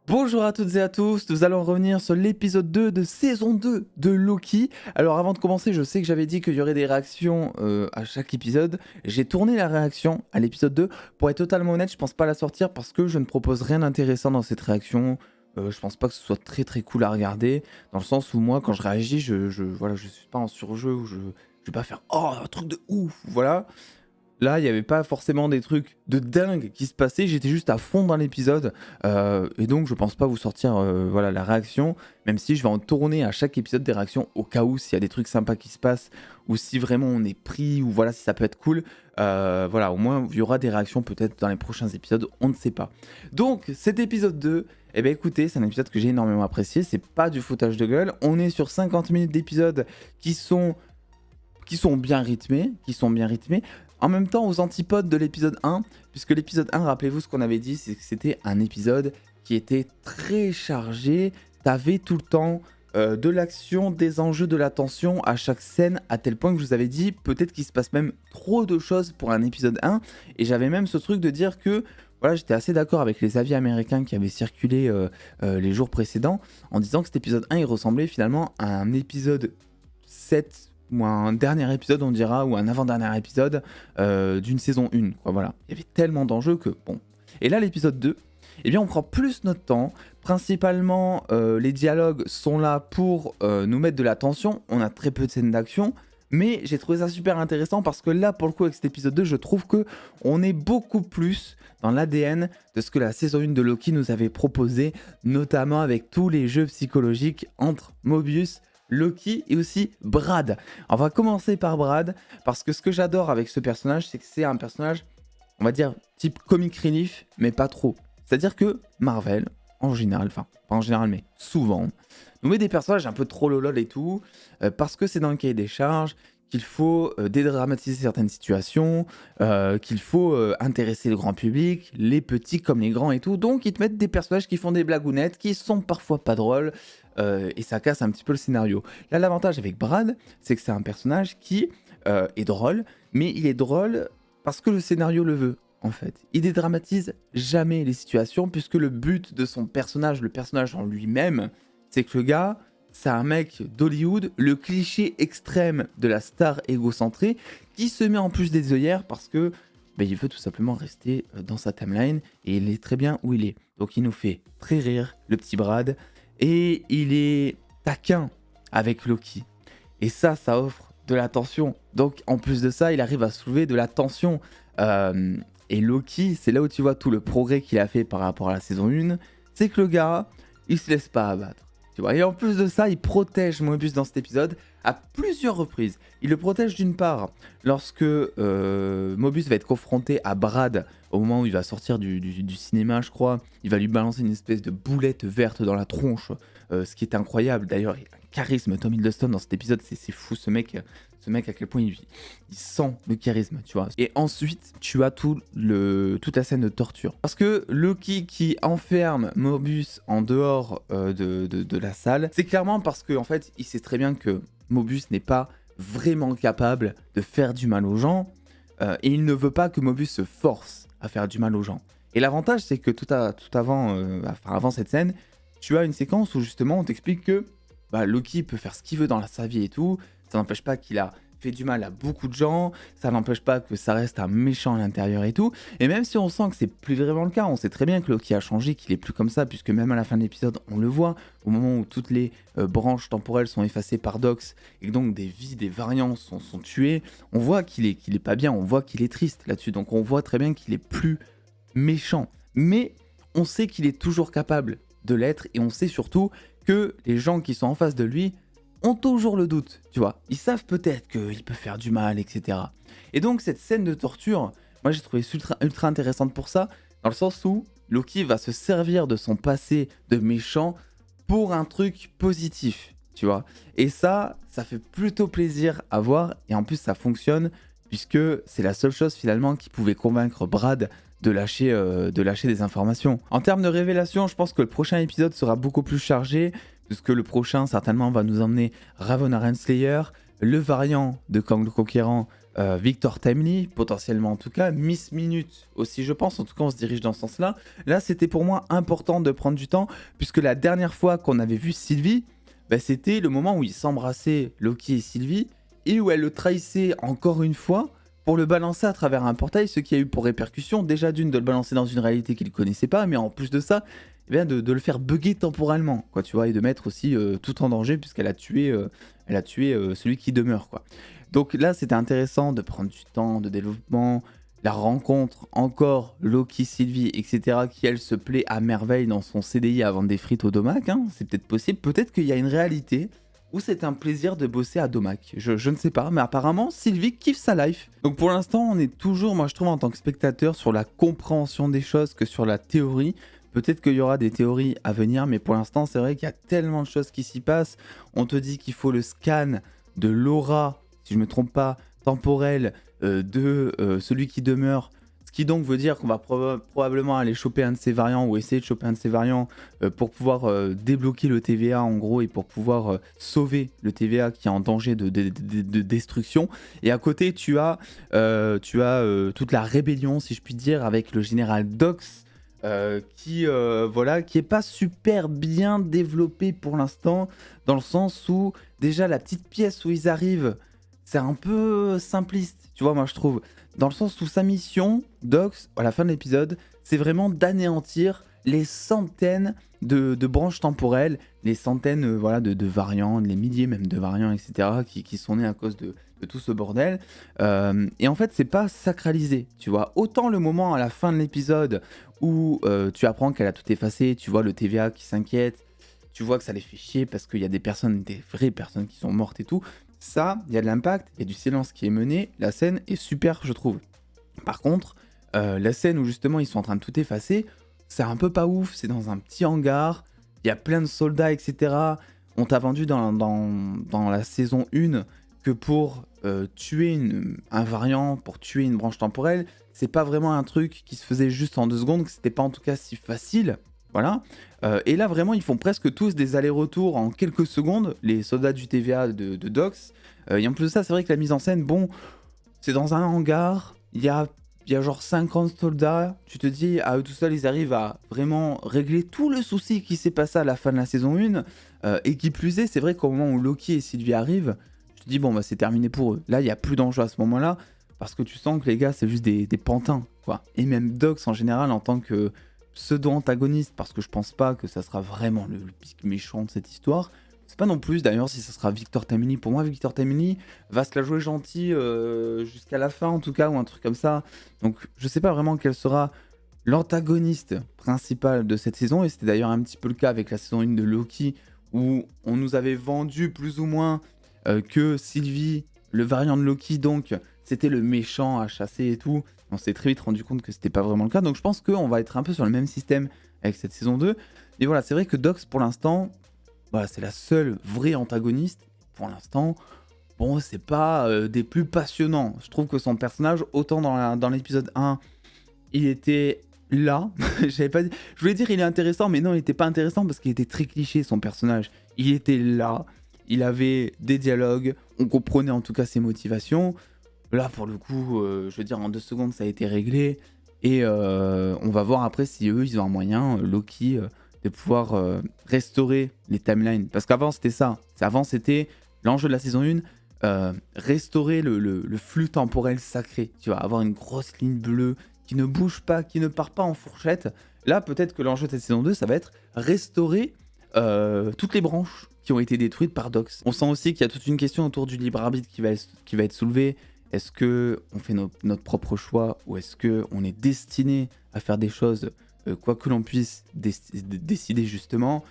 Bonjour à toutes et à tous, nous allons revenir sur l'épisode 2 de saison 2 de Loki. Alors avant de commencer, je sais que j'avais dit qu'il y aurait des réactions à chaque épisode. J'ai tourné la réaction à l'épisode 2. Pour être totalement honnête, je pense pas la sortir parce que je ne propose rien d'intéressant dans cette réaction. Je pense pas que ce soit très cool à regarder. Dans le sens où moi, quand je réagis, voilà, je suis pas en surjeu ou je vais pas faire «Oh, un truc de ouf!» Voilà. Là, il n'y avait pas forcément des trucs de dingue qui se passaient, j'étais juste à fond dans l'épisode, et donc je pense pas vous sortir voilà, la réaction, même si je vais en tourner à chaque épisode des réactions au cas où s'il y a des trucs sympas qui se passent, ou si vraiment on est pris, ou voilà, si ça peut être cool. Voilà, au moins il y aura des réactions peut-être dans les prochains épisodes, on ne sait pas. Donc cet épisode 2, eh bien écoutez, c'est un épisode que j'ai énormément apprécié, c'est pas du foutage de gueule, on est sur 50 minutes d'épisode qui sont bien rythmés, en même temps aux antipodes de l'épisode 1, puisque l'épisode 1, rappelez-vous ce qu'on avait dit, c'est que c'était un épisode qui était très chargé, t'avais tout le temps de l'action, des enjeux, de la tension à chaque scène, à tel point que je vous avais dit, peut-être qu'il se passe même trop de choses pour un épisode 1, et j'avais même ce truc de dire que, voilà, j'étais assez d'accord avec les avis américains qui avaient circulé les jours précédents, en disant que cet épisode 1, il ressemblait finalement à un épisode 7 ou un dernier épisode, on dira, ou un avant-dernier épisode d'une saison 1. Quoi, voilà. Il y avait tellement d'enjeux que bon. Et là, l'épisode 2, eh bien, on prend plus notre temps. Principalement, les dialogues sont là pour nous mettre de la tension. On a très peu de scènes d'action. Mais j'ai trouvé ça super intéressant parce que là, pour le coup, avec cet épisode 2, je trouve que on est beaucoup plus dans l'ADN de ce que la saison 1 de Loki nous avait proposé, notamment avec tous les jeux psychologiques entre Mobius, Loki et aussi Brad. On va commencer par Brad, parce que ce que j'adore avec ce personnage, c'est que c'est un personnage, on va dire, type comic relief, mais pas trop. C'est-à-dire que Marvel, en général, enfin, pas en général, mais souvent, nous met des personnages un peu trop lolol et tout, parce que c'est dans le cahier des charges, qu'il faut dédramatiser certaines situations, qu'il faut intéresser le grand public, les petits comme les grands et tout. Donc ils te mettent des personnages qui font des blagounettes, qui sont parfois pas drôles, et ça casse un petit peu le scénario. Là, l'avantage avec Brad, c'est que c'est un personnage qui est drôle, mais il est drôle parce que le scénario le veut. En fait, il dédramatise jamais les situations puisque le but de son personnage, le personnage en lui-même, c'est que le gars, c'est un mec d'Hollywood, le cliché extrême de la star égocentrée, qui se met en plus des œillères parce que il veut tout simplement rester dans sa timeline et il est très bien où il est. Donc il nous fait très rire, le petit Brad, et il est taquin avec Loki. Et ça offre de la tension. Donc en plus de ça, il arrive à soulever de la tension. Et Loki, c'est là où tu vois tout le progrès qu'il a fait par rapport à la saison 1, c'est que le gars, il se laisse pas abattre. Tu vois. Et en plus de ça, il protège Mobius dans cet épisode à plusieurs reprises. Il le protège d'une part lorsque Mobius va être confronté à Brad au moment où il va sortir du cinéma, je crois. Il va lui balancer une espèce de boulette verte dans la tronche, ce qui est incroyable. D'ailleurs, il a un charisme, Tom Hiddleston dans cet épisode, c'est fou ce mec à quel point il sent le charisme, tu vois. Et ensuite, tu as toute la scène de torture. Parce que Loki qui enferme Mobius en dehors de la salle, c'est clairement parce qu'en fait, il sait très bien que Mobius n'est pas vraiment capable de faire du mal aux gens, et il ne veut pas que Mobius se force à faire du mal aux gens. Et l'avantage, c'est que avant cette scène, tu as une séquence où justement on t'explique que Loki peut faire ce qu'il veut dans sa vie et tout, ça n'empêche pas qu'il a fait du mal à beaucoup de gens, ça n'empêche pas que ça reste un méchant à l'intérieur et tout, et même si on sent que c'est plus vraiment le cas, on sait très bien que Loki a changé, qu'il est plus comme ça, puisque même à la fin de l'épisode, on le voit, au moment où toutes les branches temporelles sont effacées par Dox, et que donc des vies, des variants sont tués, on voit qu'il est pas bien, on voit qu'il est triste là-dessus, donc on voit très bien qu'il est plus méchant, mais on sait qu'il est toujours capable de l'être, et on sait surtout que les gens qui sont en face de lui ont toujours le doute, tu vois. Ils savent peut-être qu'il peut faire du mal, etc. Et donc cette scène de torture, moi j'ai trouvé ultra intéressante pour ça, dans le sens où Loki va se servir de son passé de méchant pour un truc positif, tu vois. Et ça fait plutôt plaisir à voir, et en plus ça fonctionne, puisque c'est la seule chose finalement qui pouvait convaincre Brad de lâcher des informations. En termes de révélation, je pense que le prochain épisode sera beaucoup plus chargé, puisque le prochain certainement va nous emmener Ravonna Renslayer, le variant de Kang le Conquérant Victor Timely, potentiellement en tout cas, Miss Minute aussi je pense, en tout cas on se dirige dans ce sens-là. Là c'était pour moi important de prendre du temps, puisque la dernière fois qu'on avait vu Sylvie, bah, c'était le moment où ils s'embrassaient, Loki et Sylvie, et où elle le trahissait encore une fois pour le balancer à travers un portail, ce qui a eu pour répercussion déjà d'une de le balancer dans une réalité qu'il ne connaissait pas, mais en plus de ça, eh bien, de le faire bugger temporellement, quoi, tu vois, et de mettre aussi tout en danger puisqu'elle a tué, celui qui demeure, quoi. Donc là, c'était intéressant de prendre du temps de développement, la rencontre encore Loki, Sylvie, etc., qui elle se plaît à merveille dans son CDI à vendre des frites au Domac, hein, c'est peut-être possible, peut-être qu'il y a une réalité où c'est un plaisir de bosser à Domac. Je ne sais pas, mais apparemment, Sylvie kiffe sa life. Donc pour l'instant, on est toujours, moi je trouve, en tant que spectateur, sur la compréhension des choses que sur la théorie. Peut-être qu'il y aura des théories à venir, mais pour l'instant, c'est vrai qu'il y a tellement de choses qui s'y passent. On te dit qu'il faut le scan de l'aura, si je ne me trompe pas, temporelle de celui qui demeure. Ce qui donc veut dire qu'on va probablement aller choper un de ces variants ou essayer de choper un de ces variants pour pouvoir débloquer le TVA en gros et pour pouvoir sauver le TVA qui est en danger de destruction. Et à côté, tu as toute la rébellion, si je puis dire, avec le général Dox. Qui est pas super bien développé pour l'instant, dans le sens où déjà la petite pièce où ils arrivent, c'est un peu simpliste, tu vois, moi je trouve, dans le sens où sa mission, Dox, à la fin de l'épisode, c'est vraiment d'anéantir les centaines de branches temporelles, les centaines de variants, les milliers même de variants, etc., qui sont nés à cause de tout ce bordel. Et en fait, c'est pas sacralisé, tu vois. Autant le moment à la fin de l'épisode où tu apprends qu'elle a tout effacé, tu vois le TVA qui s'inquiète, tu vois que ça les fait chier parce qu'il y a des vraies personnes qui sont mortes et tout. Ça, il y a de l'impact, il y a du silence qui est mené, la scène est super, je trouve. Par contre, la scène où justement ils sont en train de tout effacer, c'est un peu pas ouf, c'est dans un petit hangar, il y a plein de soldats, etc. On t'a vendu dans la saison 1 que pour tuer un variant, pour tuer une branche temporelle, c'est pas vraiment un truc qui se faisait juste en 2 secondes, que c'était pas en tout cas si facile. Voilà. Et là, vraiment, ils font presque tous des allers-retours en quelques secondes, les soldats du TVA de Dox. Et en plus de ça, c'est vrai que la mise en scène, bon, c'est dans un hangar, il y a genre 50 soldats, tu te dis, à eux tout seuls, ils arrivent à vraiment régler tout le souci qui s'est passé à la fin de la saison 1. Et qui plus est, c'est vrai qu'au moment où Loki et Sylvie arrivent, tu te dis, bon, bah c'est terminé pour eux. Là, il n'y a plus d'enjeu à ce moment-là, parce que tu sens que les gars, c'est juste des pantins, quoi. Et même Dox, en général, en tant que pseudo-antagoniste, parce que je pense pas que ça sera vraiment le pic méchant de cette histoire. C'est pas non plus d'ailleurs si ça sera Victor Timely. Pour moi, Victor Timely va se la jouer gentil jusqu'à la fin en tout cas, ou un truc comme ça. Donc je sais pas vraiment quel sera l'antagoniste principal de cette saison, et c'était d'ailleurs un petit peu le cas avec la saison 1 de Loki, où on nous avait vendu plus ou moins que Sylvie, le variant de Loki, donc c'était le méchant à chasser et tout. On s'est très vite rendu compte que c'était pas vraiment le cas, donc je pense qu'on va être un peu sur le même système avec cette saison 2. Et voilà, c'est vrai que Dox pour l'instant, voilà, c'est la seule vraie antagoniste. Pour l'instant, bon, c'est pas des plus passionnants. Je trouve que son personnage, autant dans l'épisode 1, il était là. Je voulais dire il est intéressant, mais non, il était pas intéressant parce qu'il était très cliché son personnage. Il était là, il avait des dialogues, on comprenait en tout cas ses motivations. Là, pour le coup, je veux dire, en 2 secondes, ça a été réglé. Et on va voir après si eux, ils ont un moyen, Loki, de pouvoir restaurer les timelines. Parce qu'avant, c'était ça. Avant, c'était l'enjeu de la saison 1, restaurer le flux temporel sacré. Tu vois, avoir une grosse ligne bleue qui ne bouge pas, qui ne part pas en fourchette. Là, peut-être que l'enjeu de cette saison 2, ça va être restaurer toutes les branches qui ont été détruites par Dox. On sent aussi qu'il y a toute une question autour du libre arbitre qui va être soulevée. Est-ce qu'on fait notre propre choix, ou est-ce qu'on est destiné à faire des choses, quoi que l'on puisse décider justement.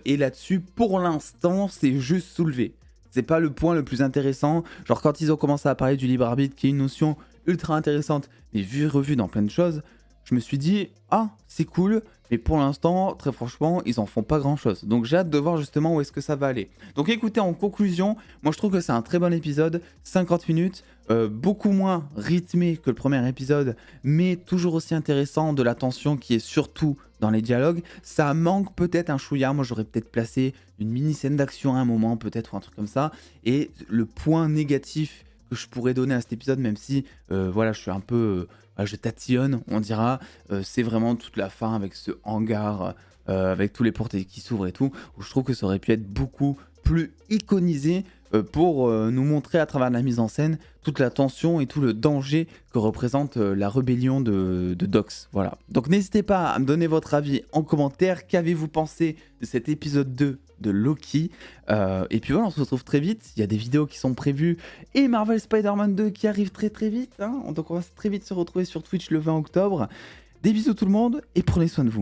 Et là-dessus, pour l'instant, c'est juste soulevé. C'est pas le point le plus intéressant. Genre quand ils ont commencé à parler du libre arbitre, qui est une notion ultra intéressante, mais vue et revue dans plein de choses, je me suis dit, ah, c'est cool, mais pour l'instant, très franchement, ils en font pas grand-chose. Donc j'ai hâte de voir justement où est-ce que ça va aller. Donc écoutez, en conclusion, moi je trouve que c'est un très bon épisode, 50 minutes, beaucoup moins rythmé que le premier épisode, mais toujours aussi intéressant, de la tension qui est surtout dans les dialogues. Ça manque peut-être un chouïa, moi j'aurais peut-être placé une mini scène d'action à un moment, peut-être, ou un truc comme ça. Et le point négatif que je pourrais donner à cet épisode, même si voilà, je suis un peu, voilà, je tatillonne, on dira. C'est vraiment toute la fin avec ce hangar, avec tous les portes qui s'ouvrent et tout, où je trouve que ça aurait pu être beaucoup plus iconisé pour nous montrer à travers la mise en scène toute la tension et tout le danger que représente la rébellion de Dox. Voilà. Donc n'hésitez pas à me donner votre avis en commentaire. Qu'avez-vous pensé de cet épisode 2 de Loki? Et puis voilà, on se retrouve très vite. Il y a des vidéos qui sont prévues et Marvel Spider-Man 2 qui arrive très très vite. Hein. Donc on va très vite se retrouver sur Twitch le 20 octobre. Des bisous tout le monde et prenez soin de vous.